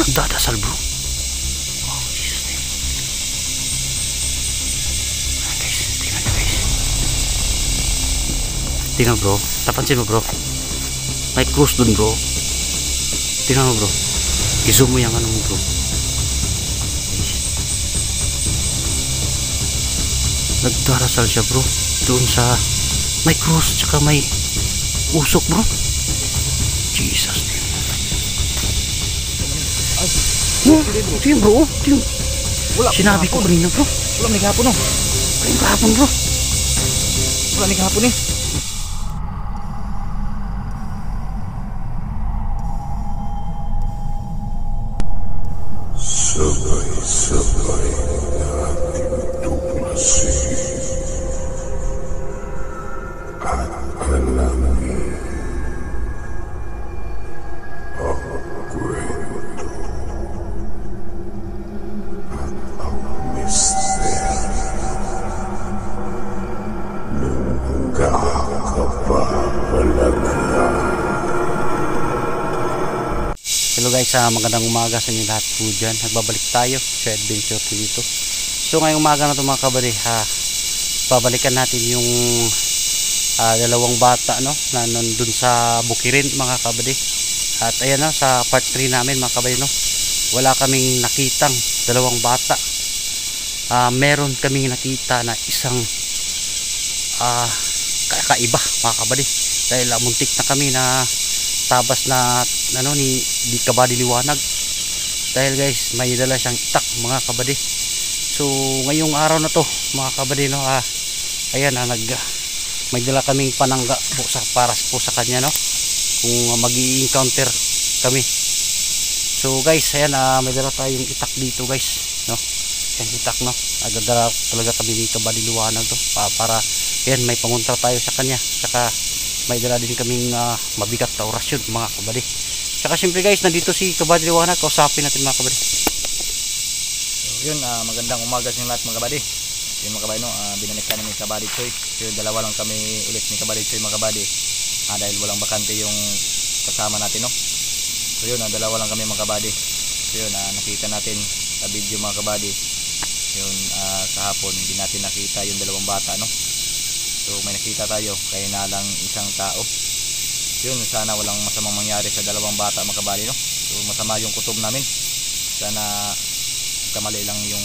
nagdadasal bro. Oh Jesus name. Ayan, guys, tingnan nyo guys. Tingnan bro, tapansin mo bro, may cross dun bro. Tingnan mo bro, i-zoom mo yung ano mo bro. Nagdarasal siya bro doon sa may cross tsaka may usok bro. Jesus name. Ito yun bro, ito yun. Sinabi ko kanina bro. Wala may kahapon no. Wala yung kahapon bro. Wala may kahapon eh. Sabay-sabay nating tuklasin at alamin ang kwento at ang misteryo ng kakapapalagyan. Hello guys, magandang umaga sa inyo lahat po dyan. Nagbabalik tayo sa adventure dito. So ngayong umaga na ito mga kabady, babalikan natin yung dalawang bata no, na nandun sa Bukirin mga kabady. At ayan no, sa part 3 namin mga kabady no, wala kaming nakitang dalawang bata. Meron kaming nakita na isang kakaiba mga kabady. Dahil muntik na kami na tabas na ano ni di kabady liwanag, dahil guys may dala siyang itak mga kabady. So ngayong araw na to mga kabady no, ayan may dala kaming panangga po para po sa kanya no, kung magi-encounter kami. So guys ayan, may dala tayong itak dito guys no, yan itak no, nagdala talaga kami ni kabady liwanag to para yan may panguntra tayo sa kanya. Saka may dala din kaming mabigat na orasyon mga kabady. Saka siyempre guys, nandito si kabady liwanag, kausapin natin mga kabady. So yun, magandang umaga sa inyo lahat mga kabady. Yun mga kabady no, binalik ka namin kabady Choy. So yun, dalawa lang kami ulit ni kabady Choy mga kabady, dahil walang bakante yung kasama natin no. So yun, dalawa lang kami mga kabady. So yun, nakita natin sa video mga kabady yun, kahapon hindi natin nakita yung dalawang bata no. So may nakita tayo, kaya na lang isang tao. Yun, sana walang masamang mangyari sa dalawang bata mga kabady no. So masama yung kutob namin, sana kamali lang yung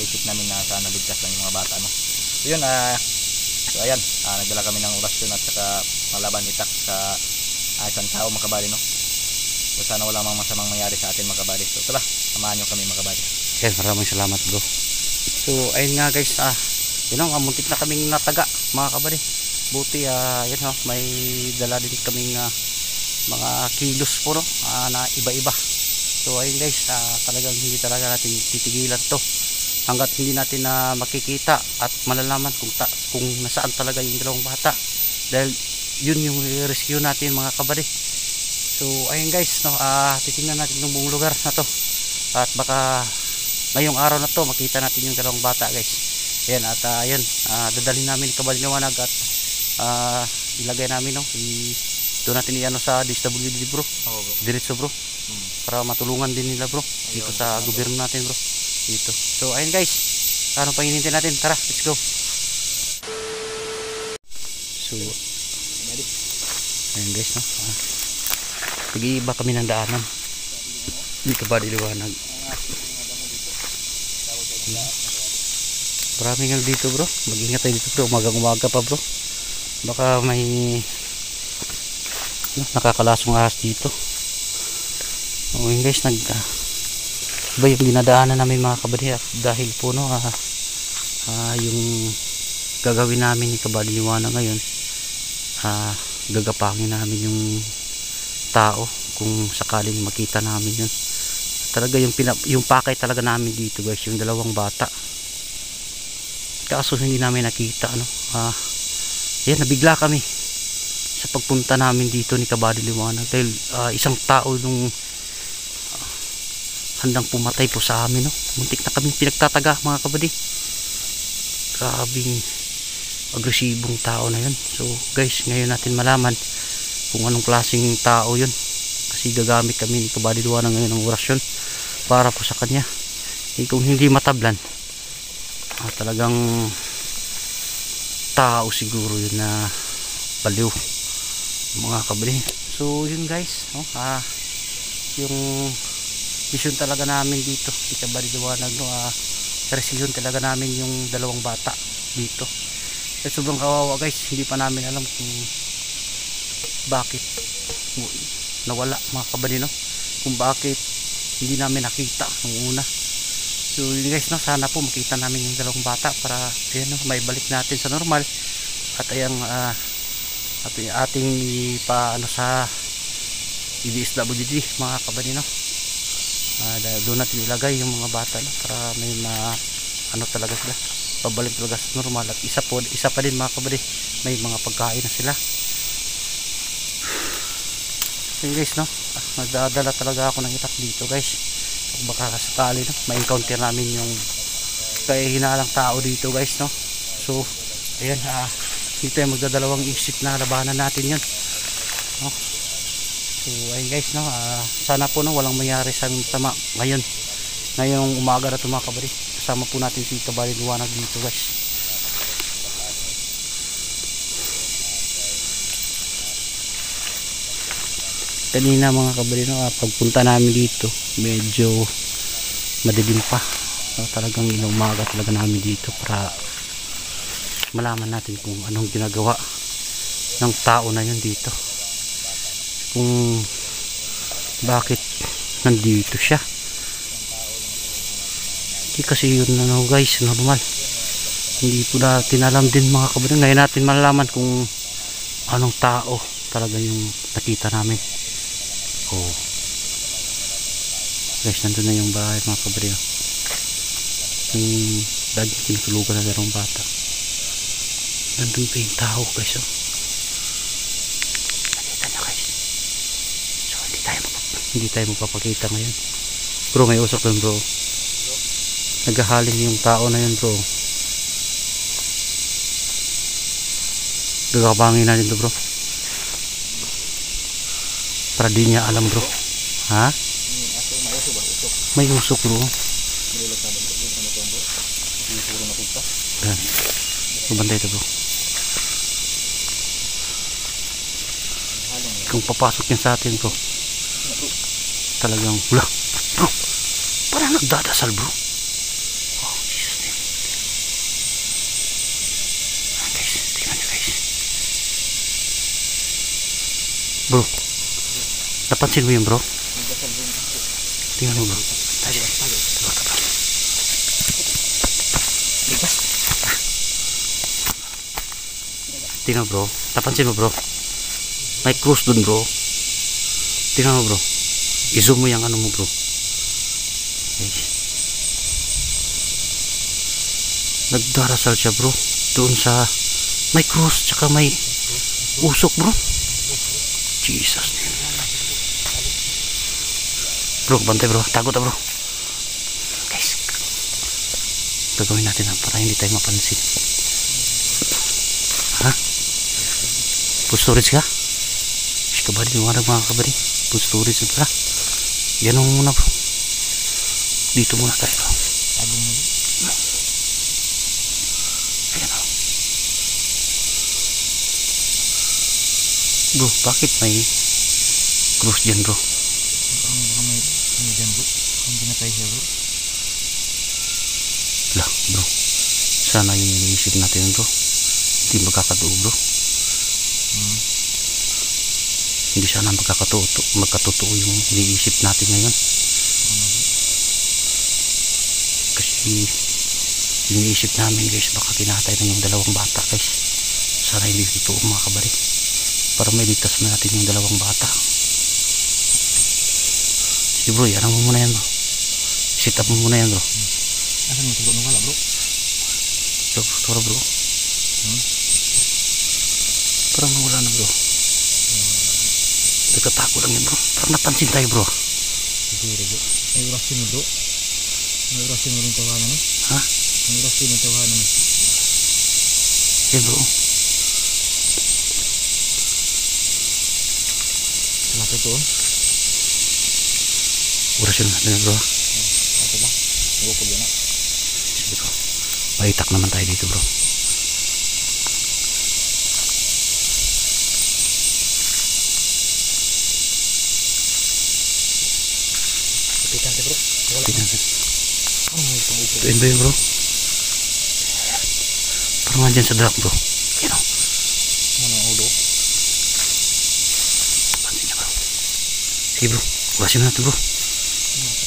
isip namin na sana ligtas lang yung mga bata no. So yun, so ayan, nagdala kami ng orasyon at saka malaban itak sa isang tao mga kabady no. So sana wala mang masamang mangyari sa atin mga kabady. So tara, samahan nyo kami mga kabady. Yan, maraming salamat bro. So ayun nga guys, yun know, muntik na kaming nataga mga kabady. Buti yan ho, may dala din kaming mga kilos po no, na iba-iba. So ayun guys, talagang hindi talaga natin titigilan to hanggat hindi natin makikita at malalaman kung nasaan talaga yung dalawang bata, dahil yun yung rescue natin mga kabady. So ayun guys no, titingnan natin yung buong lugar na to at baka ngayong araw na to makita natin yung dalawang bata guys. Ayan, at ayan, dadalhin namin kabady liwanag at ilagay namin no, doon natin iano sa DSWD bro, diretso bro, para matulungan din nila bro dito sa gobyerno natin bro dito. So ayun guys, ano pang hinihintay natin, tara let's go. So ayun guys no, pag-iiba kami ng daanan di kabady liwanag. Maraming nga dito bro, mag-ingat tayo dito bro, umaga pa bro, baka may nakakalasong ahas dito. So guys, iba yung dinadaanan namin mga kabady, dahil po no, yung gagawin namin ni kabady liwanag ngayon, gagapangin namin yung tao kung sakaling makita namin yun. Talaga yung pakay talaga namin dito guys, yung dalawang bata, kaso hindi namin nakita ano. Yan, nabigla kami sa pagpunta namin dito ni kabady liwanag, dahil isang tao nung handang pumatay po sa amin no. Muntik na kaming pinagtataga mga kabady. Grabing agresibong tao na yun. So guys, ngayon natin malaman kung anong klaseng tao yun, kasi kasi gagamit kami ni Kabady Liwanag ngayon ng orasyon para po sa kanya. Kung hindi matablan, talagang tao siguro yun na baliw, mga kabady. So yun guys, yung mission talaga namin dito ni Kabady Liwanag, resisyon talaga namin yung dalawang bata dito. Sobrang kawawa guys, hindi pa namin alam kung bakit nawala, mga kabady, no? Kung bakit hindi namin nakita nung una. So yun guys, no, sana po makita namin yung dalawang bata para ayan, no, may balik natin sa normal. At ayang ating ano sa DSWD, mga kabady, no? Doon natin ilagay yung mga bata, no, para may ano talaga sila, pabalik talaga sa normal. At isa pa din, mga kabady, may mga pagkain na sila. So guys, no, nagdadala talaga ako ng itak dito guys, baka sakali, no, ma-encounter namin yung kahihinalang tao dito guys, no. So ayan, dito yung magdadalawang isip na labanan natin yun, no? So ayun guys, no, sana po, no, walang mangyari sa aming sama ngayong umaga na ito, mga kabady. Kasama po natin si Kabady Liwanag dito guys. Kanina, mga kabady, no, pagpunta namin dito medyo madilim pa, talagang inumaga talaga namin dito para malaman natin kung anong ginagawa ng tao na yun dito, kung bakit nandito siya. Hindi kasi yun, ano guys, normal. Hindi po natin alam din, mga kabady. Ngayon natin malalaman kung anong tao talaga yung nakita namin. Guys, nandun na yung bahay, mga kabady, yung dati tinutulugan na dalawang bata. Nandun pa yung tao guys, nakita nyo guys. So hindi tayo magpapakita ngayon bro. May usok dun bro, naghahalin yung tao na yun bro. Gagabangin natin to bro, para di niya alam bro. May usok bro. Yan, bantay ito bro. Kung papasok yan sa atin bro, talagang wala bro, parang nagdadasal bro. Oh Jesus name. Guys, tingnan nyo guys bro, napansin mo yun bro? Tingnan mo bro. Tingnan bro, napansin mo bro, may cross dun bro. Tingnan mo bro, i-zoom mo yung ano mo bro. Nagdarasal siya bro doon sa may cross, tsaka may usok bro. Jesus name. Bro, bantay bro, tago ta bro. Guys, gagawin natin para hindi tayo mapansin. Food storage ka? Kabady Liwanag, mga kabady, food storage na pala. Yan mo muna bro, dito muna tayo bro. Ayan o bro, bakit may cross dyan bro? Baka may ano dyan bro, kung pinatay siya bro. Lah bro, sana yung iniisip natin bro, hindi magkakatuo bro. Hindi sana magkatotoo yung iniisip natin ngayon. Kasi iniisip namin guys, baka kinatay na yung dalawang bata guys. Sana hindi totoo, mga kabady, para may ligtas na natin yung dalawang bata. Sige bro, yan mo muna yan bro, sit up mo muna yan bro. Asan yung tulog na wala bro? Tara bro, parang nawala na bro. Nagkatako lang yan bro, parang napansin tayo bro. Siguro bro, may orasin mo bro, may orasin mo rin tawanan eh. Ha? May orasin mo tawanan eh. Yan bro, lapit to. Orasyon natin bro. Okay lang. Nagupog yan na. Sige bro. Maitak naman tayo dito bro. Kapitan si bro. Tingnan natin. Ano mo itong upog? Ito yun ba yun bro? Parang nga dyan sa drop bro. Yun o. Ano ang ulo? Pansin niya bro. Sige bro. Orasyon natin bro.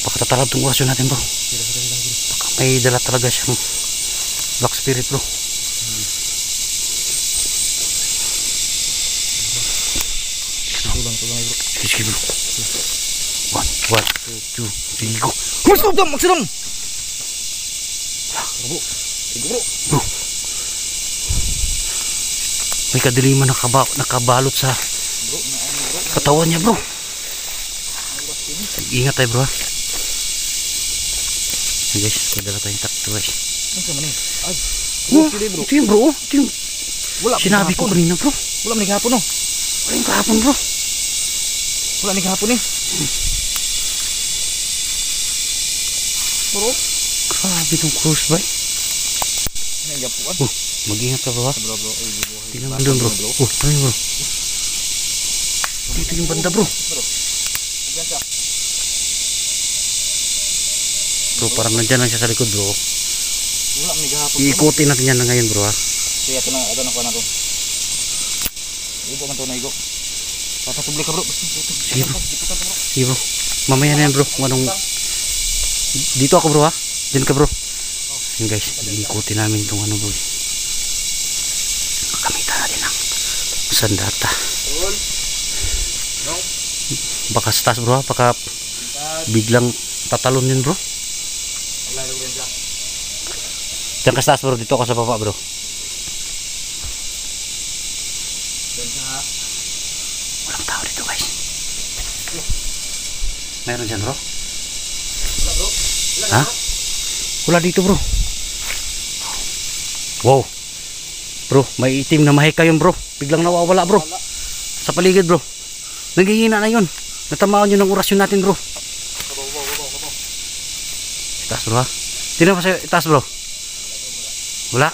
Baka tatalab itong orasyon natin bro. Sila. Baka may dala talaga siyang black spirit bro. Tulang bro. Sige bro. 1, 2, 3, go. Magsilong dam! Magsilong! Bro. Sige bro. Bro. May kadiliman nakabalot sa Bro, naan bro. katawan niya bro. Ingat tayo bro ha. Ayan guys, may dala tayong takto guys. Ano sa manin? Ay. Oh, Sige bro. ito yun bro. Ito yung Wala sinabi ko kanina bro. Wala man kahapon no. Wala yung kahapon bro. Wala ni kahapon eh. Bro. Grabe itong cruise by. Ano yung gapuan? Oh, mag-ingat ka bro ha. Bro. Ay, bubuhay. Tingnan mo doon bro. Oh, ano yun bro. Dito yung banda bro. Bro. Diyan siya. Bro, parang nandyan lang siya sa likod bro. Wala man kahapon. Iikutin natin yan na ngayon bro ha. Sige, ito na kuha na to. Igo man to na igo. Papatubli ka bro. Sige bro. Sige bro. Mamaya na yan bro. Kung anong... Dito ako bro ha. Diyan ka bro. Yun guys. Iikutin namin itong ano bro. Gamitan natin ang sandata. Baka sa taas bro ha. Baka biglang tatalon yun bro. Diyan ka sa taas bro. Dito ako sa baba bro. Walang tao dito guys. Meron dyan bro? Ha? Wala dito bro. Wow. Bro, may itim na mahika yun bro. Biglang nawawala bro. Sa paligid bro. Naghihina na yun. Natamaan yun ng orasyon natin bro. Itaas bro ha. Tingnan pa sa itaas bro. Wala.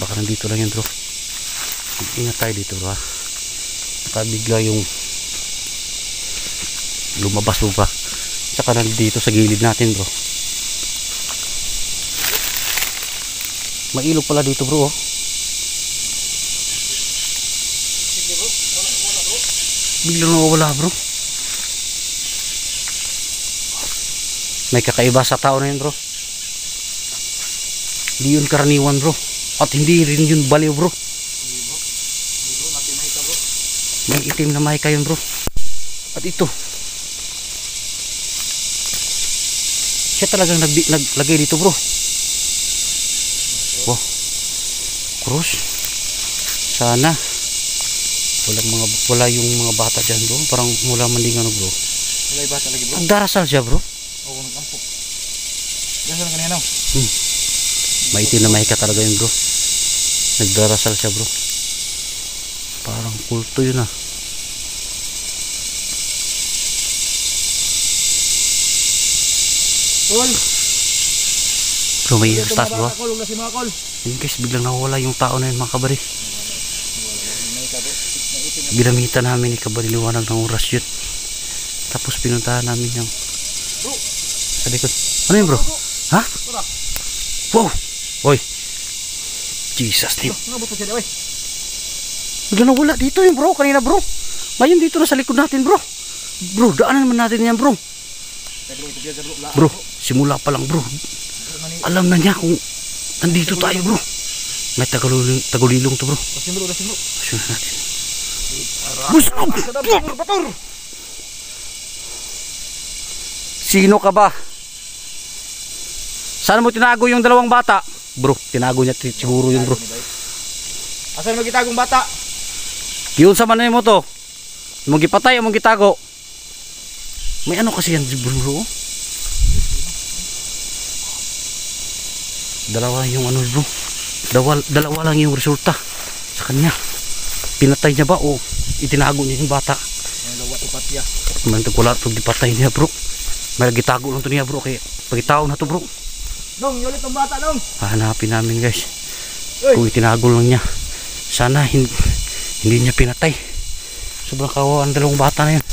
Baka nandito lang yan bro. Ingat tayo dito bro ha. Baka bigla yung lumabas mo pa. Tsaka nandito sa gilid natin bro. Mailog pala dito bro oh. Biglang nawawala bro. May kakaiba sa tao na yun bro. Hindi yun karaniwan bro. At hindi rin yun baliw bro. May itim na mahika yun bro. At ito, siya talagang naglagay dito bro. Wow. Cross. Sana wala yung mga bata dyan bro. Parang mula mandingan bro. Wala yung bata lagi bro. Nagdarasal siya bro. Oo, nag-ampok. Diyan sa kanina no. May itim na mahika talaga yun bro. Nagdarasal siya bro. Parang kulto yun ah. Tol. Bro, may istas bro. Kulong na si Makol. Yun guys, biglang nawala yung tao na yun mga kabari. Ginamitan namin ni kabari liwanag ng orasyon. Tapos pinuntahan namin yung sa likod. Ano yun bro? Ha? Wow! Oy! Jesus name. Ngabot pa siya oy. Biglang nawala dito yung bro, kanina bro. Ngayon dito na sa likod natin bro. Bro, daanan naman natin yan bro. Bro, simula pa lang bro. Alam na niya kung nandito tayo bro. May tagulilong to bro. Lasin bro. Asyun natin. Bator. Sino ka ba? Saan mo tinago yung dalawang bata? Bro, tinago niya siguro yun bro. Asan mo gitagong bata? Yun sa manay mo to. Mong gipatay o mong gitago. May ano kasi yan bro. Dalawa yung ano bro. Dalawa lang yung resulta sa kanya. pinatay niya ba o itinago niya yung bata. Ang lawat upat ya. Mantok wala to dipatay niya bro. May gitago lang to niya bro kay pagitaw na to bro. Nong, yulit ang bata nong. Hahanapin namin guys. Uy. Kung itinago lang niya. Sana hindi niya pinatay. Sobrang kawawa ang dalawang bata na yun.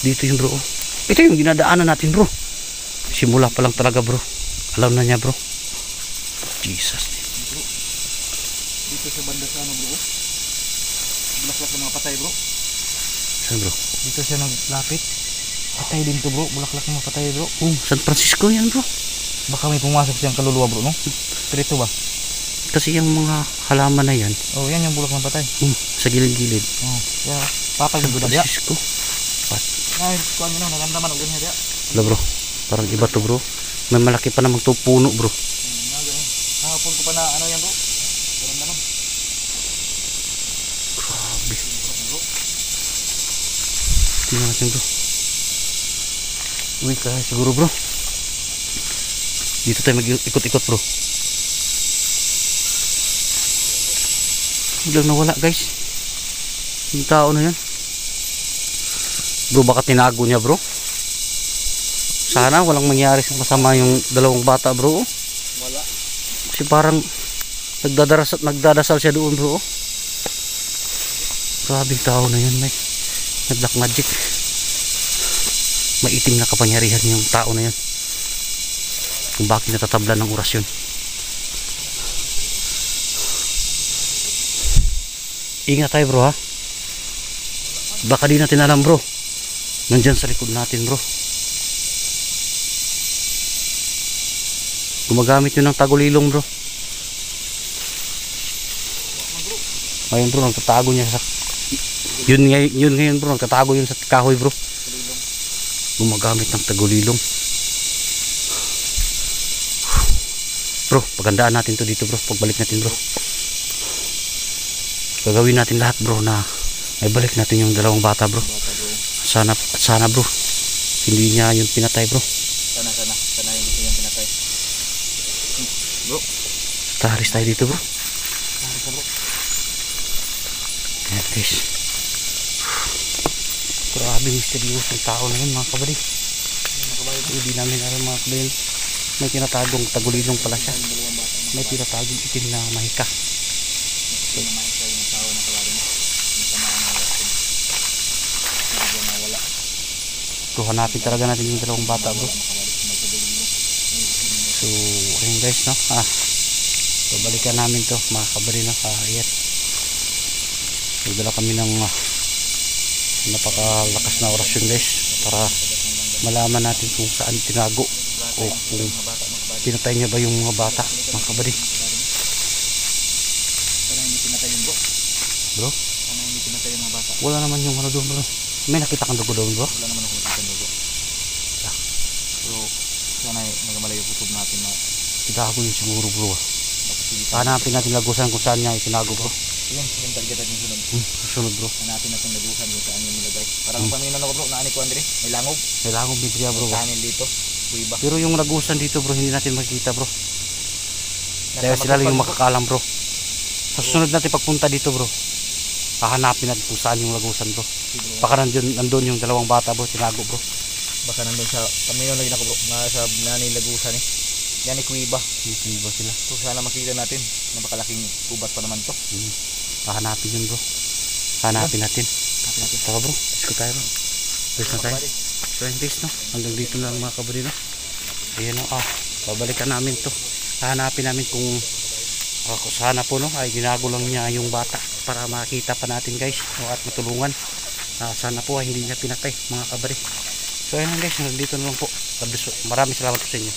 Dito yung bro. Ito yung dinadaanan natin bro. Simula pa lang talaga bro. Alam na niya bro. Jesus. Dito sa banda sa ano bro. Bulaklak ng mga patay bro. Saan bro? Dito siya naglapit. Patay din to bro. Bulaklak ng mga patay bro. San Francisco yan bro. Baka may pumasok siyang kaluluwa bro no? Spirito ba? Kasi yung mga halaman na yan. Oh yan yung bulak ng patay. Sa gilid-gilid. Oh. Kaya patay San yung budak ya. Francisco. Ay, kuhan nyo no. Nagandaman o ganyan ya. Wala bro. Parang iba to bro. May malaki pa namang to puno bro. Kahapon ko pa na ano yan bro. Nagandaman. Grabe. Tingnan natin bro. Uy, kaya siguro bro. Dito tayo mag-ikot-ikot bro. Biglang nawala guys. Yung tao na yan. Bro, baka tinago niya bro. Sana walang mangyari sa masama yung dalawang bata bro. Wala. Kasi parang nagdadasal siya doon bro. Grabing tao na yun, may black magic. Maitim na kapangyarihan yung tao na yun. Kung bakit natatablan ng orasyon. Ingat tayo bro ha. Baka di natin alam bro. Nandyan sa likod natin bro. Gumagamit yun ng tagulilong bro. Ayun bro, nagtatago niya sa yun ngayon bro, nagtatago yun sa kahoy bro. Gumagamit ng tagulilong. Bro, pagandaan natin to dito bro. Pagbalik natin bro, gagawin natin lahat bro na may balik natin yung dalawang bata bro. Sana bro hindi niya yung pinatay bro. Sana hindi ko yung pinatay. Bro, Taharis tayo dito bro. sana bro. Ayan guys. Grabe misteryoso ang tao na yun mga kabady. Hindi namin alam mga kabady. May tinatagong tagulilong pala siya. May tinatagong itim na mahika. So hanapin talaga natin yung dalawang bata bro. So ayun guys no. So balikan namin to mga kabady no. Ayan. Nagdala kami ng napakalakas na orasyon guys para malaman natin kung saan tinago o kung pinatay niya ba yung mga bata mga kabady. Sana hindi pinatay yung bro. Bro? Sana hindi pinatay yung mga bata. Wala naman yung ano doon bro. May nakita kang dugo doon bro? Wala naman ako nakita yung bro. Pero sana nagamalayo yung kutob natin na Tinago yun siguro bro. napasigitan. Hanapin natin lagusan kung saan niya itinago bro. Yung target natin sunod. Susunod bro. Hanapin natin lagusan kung saan yung nilagay. Parang paminan ako bro, naani ko Andre. May langob. Kailangan kong bidriya bro. Kanin dito. Kuiba. Pero yung lagusan dito bro hindi natin makikita bro. Dahil sila lang yung makakalam bro. Sa susunod natin pagpunta dito bro, hahanapin natin kung saan yung lagusan bro. Baka nandun yung dalawang bata bro, tinago bro. Baka nandun sa paminan lagi na ako bro. Nasa nani lagusan eh. Yan ay kuiba. Yung ba sila? So sana makita natin. Napakalaking ubat pa naman to. Hahanapin yun bro. Hanapin natin. Hanapin natin. Taka bro, let's go tayo bro. Let's na tayo. So in case no, hanggang dito na lang mga kabady no. Ayan no, babalikan namin to. Hahanapin namin kung sana po no, ay ginago lang niya yung bata para makita pa natin guys no, at matulungan. Sana po ay hindi niya pinatay mga kabady. So ayun lang guys, hanggang dito na lang po. Maraming salamat po sa inyo.